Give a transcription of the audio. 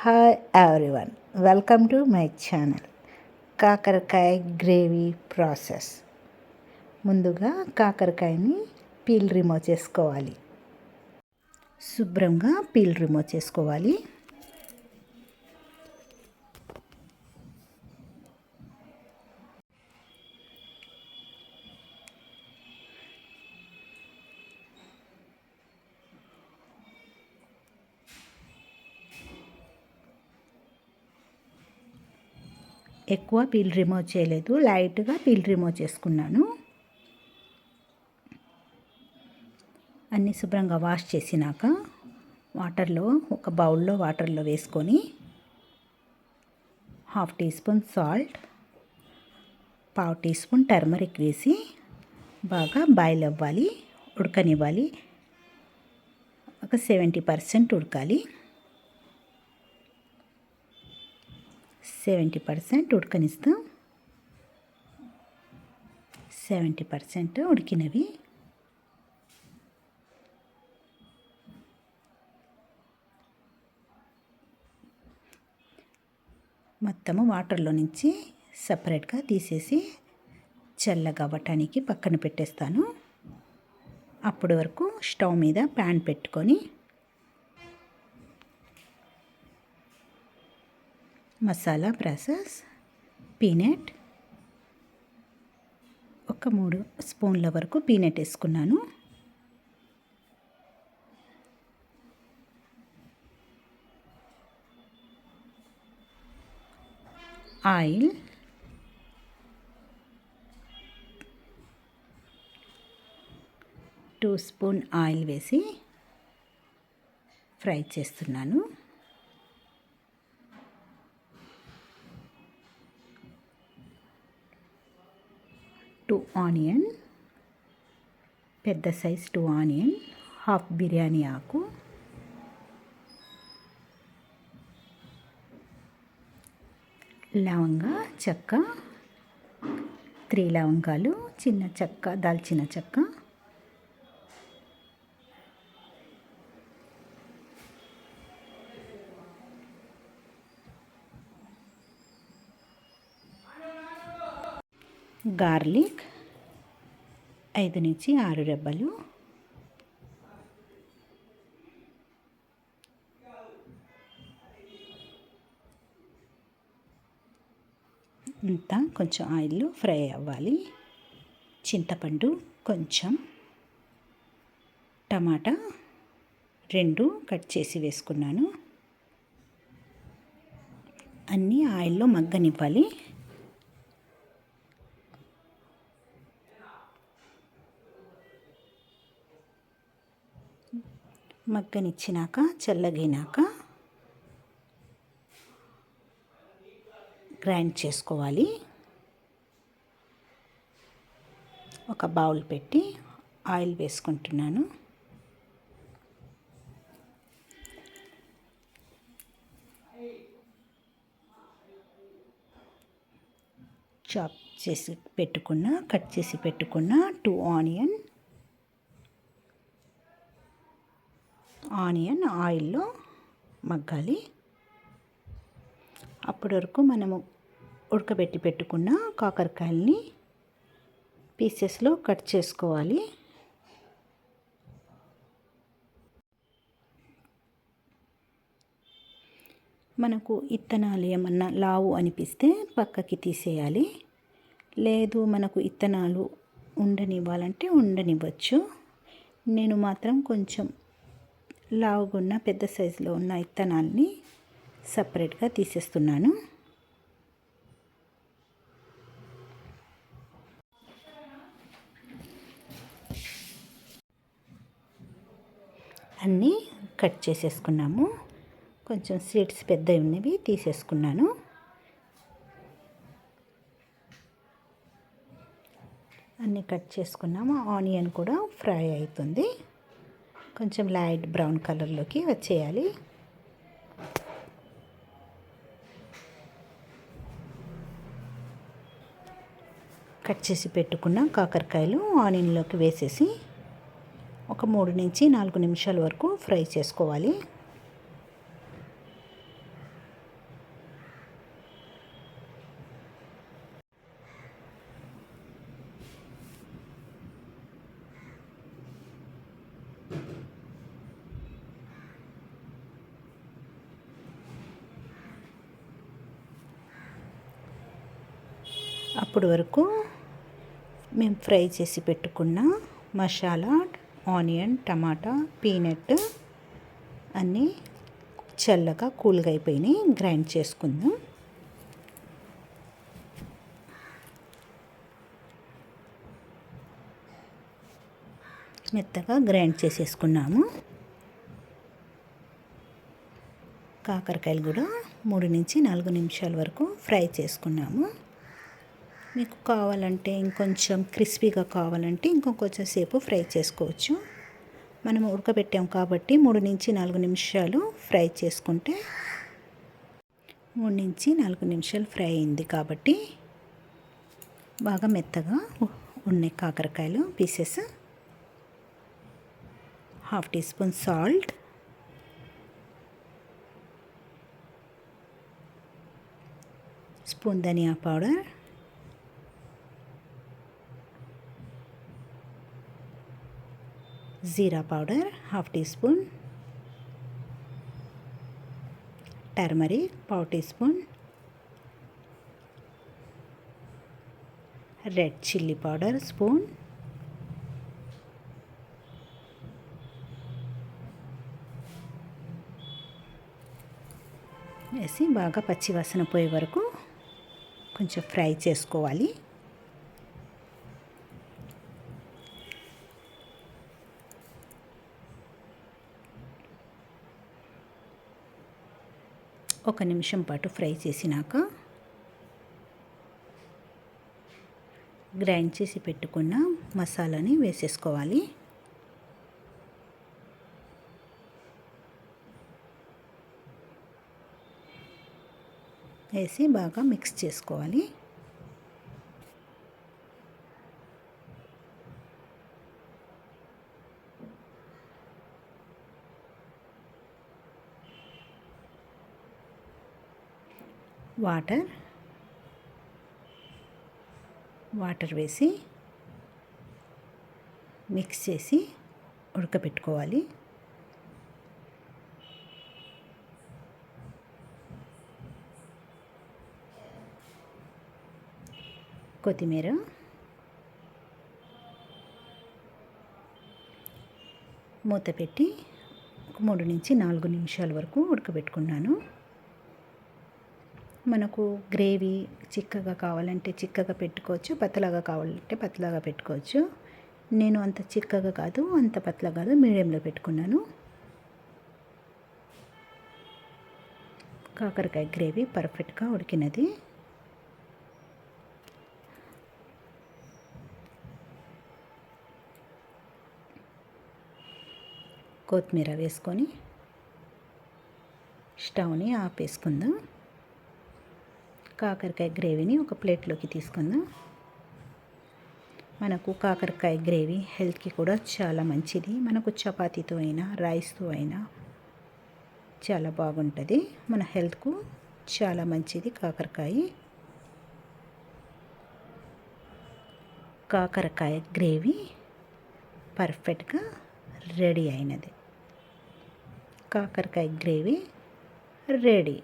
Hi everyone, welcome to my channel. కాకరకాయ gravy process. ముందుగా కాకరకాయని peel remove చేసుకోవాలి. శుభ్రంగా పీల్ రిమూవ్ చేసుకోవాలి. ఎక్కువ పీల్ రిమూవ్ చేయలేదు, లైట్గా పీల్ రిమూవ్ చేసుకున్నాను. అన్నీ శుభ్రంగా వాష్ చేసినాక ఒక బౌల్లో వాటర్లో వేసుకొని 1/2 teaspoon salt, 1/2 teaspoon turmeric వేసి బాగా బాయిల్ అవ్వాలి, ఉడకనివ్వాలి. ఒక 70% ఉడకాలి. 70% ఉడకనిస్తాం. 70% ఉడికినవి మొత్తము వాటర్లో నుంచి సపరేట్గా తీసేసి చల్లగా అవ్వటానికి పక్కన పెట్టేస్తాను. అప్పటి వరకు స్టవ్ మీద ప్యాన్ పెట్టుకొని మసాలా ప్రాసెస్. పీనట్ ఒక 3 స్పూన్ల వరకు పీనట్ వేసుకున్నాను. ఆయిల్, 2 స్పూన్ ఆయిల్ వేసి ఫ్రై చేస్తున్నాను. 2 ఆనియన్, పెద్ద సైజ్ 2 ఆనియన్, 1/2 బిర్యానీ ఆకు, లవంగ చెక్క, 3 లవంగాలు, చిన్న చెక్క, దాల్చిన చెక్క, గార్లిక్ 5 నుంచి 6 రెబ్బలు, ఇంత కొంచెం ఆయిల్ ఫ్రై అవ్వాలి. చింతపండు కొంచెం, టమాటా 2 కట్ చేసి వేసుకున్నాను. అన్నీ ఆయిల్లో మగ్గనివ్వాలి. మగ్గనిచ్చినాక చల్లగినాక గ్రైండ్ చేసుకోవాలి. ఒక బౌల్ పెట్టి ఆయిల్ వేసుకుంటున్నాను. కట్ చేసి పెట్టుకున్న 2 ఆనియన్ ఆయిల్లో మగ్గాలి. అప్పటి వరకు మనము ఉడకబెట్టి పెట్టుకున్న కాకరకాయల్ని పీసెస్లో కట్ చేసుకోవాలి. మనకు ఇత్తనాలు ఏమన్నా లావు అనిపిస్తే పక్కకి తీసేయాలి. లేదు మనకు ఇత్తనాలు ఉండనివ్వాలంటే ఉండనివ్వచ్చు. నేను మాత్రం కొంచెం లావుగా ఉన్న పెద్ద సైజులో ఉన్న ఇత్తనాల్ని సపరేట్గా తీసేస్తున్నాను. అన్నీ కట్ చేసేసుకున్నాము. కొంచెం సీడ్స్ పెద్దవి ఉన్నవి తీసేసుకున్నాను. అన్నీ కట్ చేసుకున్నాము. ఆనియన్ కూడా ఫ్రై అవుతుంది. కొంచెం లైట్ బ్రౌన్ కలర్లోకి వచ్చేయాలి. కట్ చేసి పెట్టుకున్న కాకరకాయలు ఆనియన్లోకి వేసేసి ఒక 3 నుంచి 4 నిమిషాల వరకు ఫ్రై చేసుకోవాలి. అప్పటి వరకు మేము ఫ్రై చేసి పెట్టుకున్న మసాలా, ఆనియన్, టమాటా, పీనట్ అన్నీ చల్లగా కూల్గా అయిపోయినాయి. గ్రైండ్ చేసుకుందాం. మెత్తగా గ్రైండ్ చేసేసుకున్నాము. కాకరకాయలు కూడా 3 నుంచి 4 నిమిషాల వరకు ఫ్రై చేసుకున్నాము. మీకు కావాలంటే ఇంకొంచెం క్రిస్పీగా కావాలంటే ఇంకొంచెం సేపు ఫ్రై చేసుకోవచ్చు. మనం ఉడకబెట్టాం కాబట్టి 3 నుంచి 4 నిమిషాలు ఫ్రై చేసుకుంటే 3 నుంచి 4 నిమిషాలు ఫ్రై అయింది కాబట్టి బాగా మెత్తగా ఉన్నాయి కాకరకాయలు pieces. 1/2 teaspoon salt, spoon ధనియా పౌడర్, జీరా powder 1/2 teaspoon, turmeric 1/4 teaspoon, red chilli powder spoon, వేసి బాగా పచ్చివాసన పోయే వరకు కొంచెం ఫ్రై చేసుకోవాలి. ఒక నిమిషం పాటు ఫ్రై చేసినాక గ్రైండ్ చేసి పెట్టుకున్న మసాలాని వేసేసుకోవాలి. వేసి బాగా మిక్స్ చేసుకోవాలి. వాటర్ వేసి మిక్స్ చేసి ఉడకబెట్టుకోవాలి. కొత్తిమీర, మూత పెట్టి 3 నుంచి 4 నిమిషాల వరకు ఉడకబెట్టుకున్నాను. మనకు గ్రేవీ చిక్కగా కావాలంటే చిక్కగా పెట్టుకోవచ్చు, పతలాగా కావాలంటే పతలాగా పెట్టుకోవచ్చు. నేను అంత చిక్కగా కాదు, అంత పతలా కాదు, మీడియంలో పెట్టుకున్నాను. కాకరకాయ గ్రేవీ పర్ఫెక్ట్గా ఉడికినది. కొత్తిమీర వేసుకొని స్టవ్ని ఆపేసుకుందాం. కాకరకాయ గ్రేవీని ఒక ప్లేట్లోకి తీసుకుందాం. మనకు కాకరకాయ గ్రేవీ హెల్త్కి కూడా చాలా మంచిది. మనకు చపాతీతో అయినా రైస్తో అయినా చాలా బాగుంటుంది. మన హెల్త్కు చాలా మంచిది కాకరకాయ గ్రేవీ పర్ఫెక్ట్గా రెడీ అయినది. కాకరకాయ గ్రేవీ రెడీ.